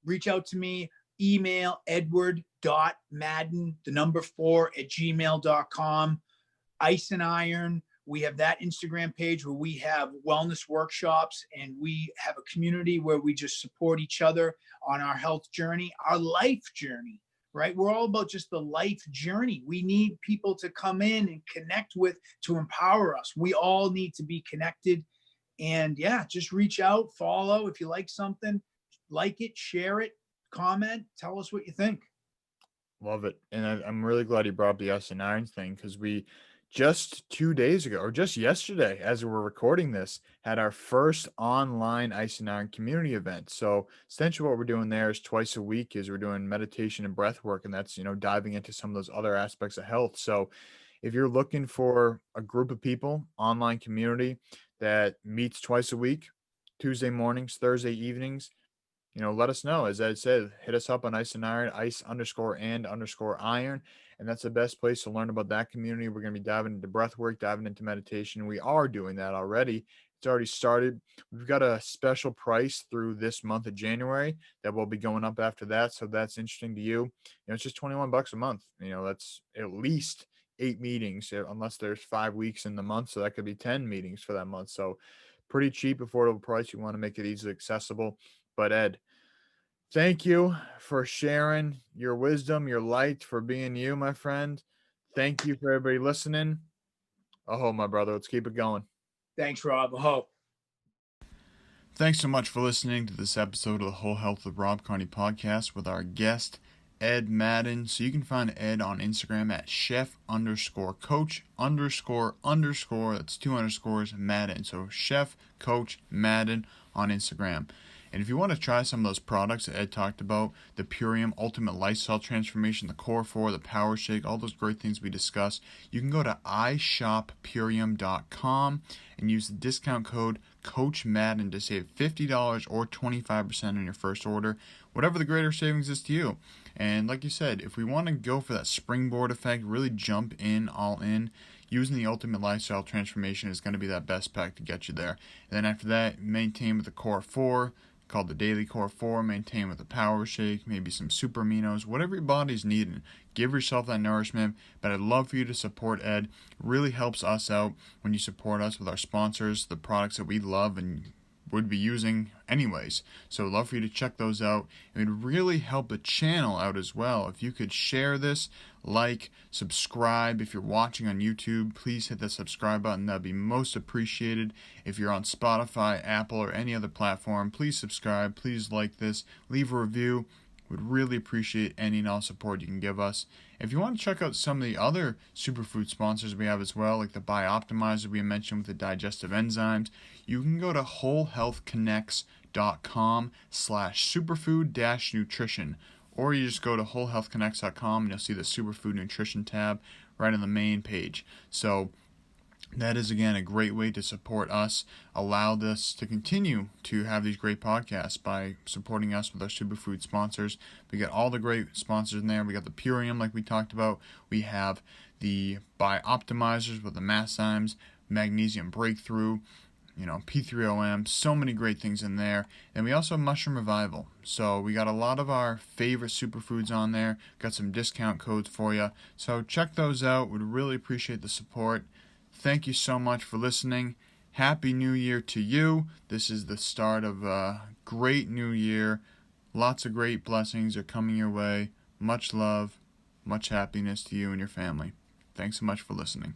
Reach out to me, email edward.madden, 4 at gmail.com. Ice and Iron. We have that Instagram page where we have wellness workshops, and we have a community where we just support each other on our health journey, our life journey, right? We're all about just the life journey. We need people to come in and connect with, to empower us. We all need to be connected. And yeah, just reach out, follow. If you like something, like it, share it, comment, tell us what you think. Love it. And I'm really glad you brought up the Ice and Irons thing, because we just 2 days ago, or just yesterday, as we're recording this, had our first online Ice and Iron community event. So essentially what we're doing there is twice a week is we're doing meditation and breath work, and that's, diving into some of those other aspects of health. So if you're looking for a group of people, online community that meets twice a week, Tuesday mornings, Thursday evenings, let us know. As I said, hit us up on Ice and Iron, ice_and_iron. And that's the best place to learn about that community. We're going to be diving into breath work, diving into meditation. We are doing that already. It's already started. We've got a special price through this month of January that will be going up after that. So that's interesting to you. It's just $21 a month. That's at least 8 meetings, unless there's 5 weeks in the month. So that could be 10 meetings for that month. So pretty cheap, affordable price. You want to make it easily accessible. But Ed, thank you for sharing your wisdom, your light, for being you, my friend. Thank you for everybody listening. Aho, my brother. Let's keep it going. Thanks, Rob. Aho. Thanks so much for listening to this episode of the Whole Health with Rob Carney podcast with our guest, Ed Madden. So you can find Ed on Instagram at chef_coach___. That's 2 underscores Madden. So Chef Coach Madden on Instagram. And if you want to try some of those products that Ed talked about, the Purium Ultimate Lifestyle Transformation, the Core 4, the Power Shake, all those great things we discussed, you can go to ishoppurium.com and use the discount code Coach Madden to save $50 or 25% on your first order, whatever the greater savings is to you. And like you said, if we want to go for that springboard effect, really jump in, all in, using the Ultimate Lifestyle Transformation is going to be that best pack to get you there. And then after that, maintain with the Core 4, called the Daily Core 4, maintain with the Power Shake, maybe some super aminos, whatever your body's needing. Give yourself that nourishment. But I'd love for you to support Ed. It really helps us out when you support us with our sponsors, the products that we love and would be using anyways. So I'd love for you to check those out. It would really help the channel out as well. If you could share this, like, subscribe. If you're watching on YouTube, please hit the subscribe button. That'd be most appreciated. If you're on Spotify, Apple, or any other platform, please subscribe. Please like this. Leave a review. Would really appreciate any and all support you can give us. If you want to check out some of the other superfood sponsors we have as well, like the Bioptimizer we mentioned with the digestive enzymes, you can go to wholehealthconnects.com/superfood-nutrition, or you just go to wholehealthconnects.com and you'll see the superfood nutrition tab right on the main page. So That is, again, a great way to support us, allow us to continue to have these great podcasts by supporting us with our superfood sponsors. We got all the great sponsors in there. We got the Purium, like we talked about. We have the Bioptimizers with the Masszymes, Magnesium Breakthrough, P3OM, so many great things in there. And we also have Mushroom Revival. So we got a lot of our favorite superfoods on there. Got some discount codes for you. So check those out. Would really appreciate the support. Thank you so much for listening. Happy New Year to you. This is the start of a great new year. Lots of great blessings are coming your way. Much love, much happiness to you and your family. Thanks so much for listening.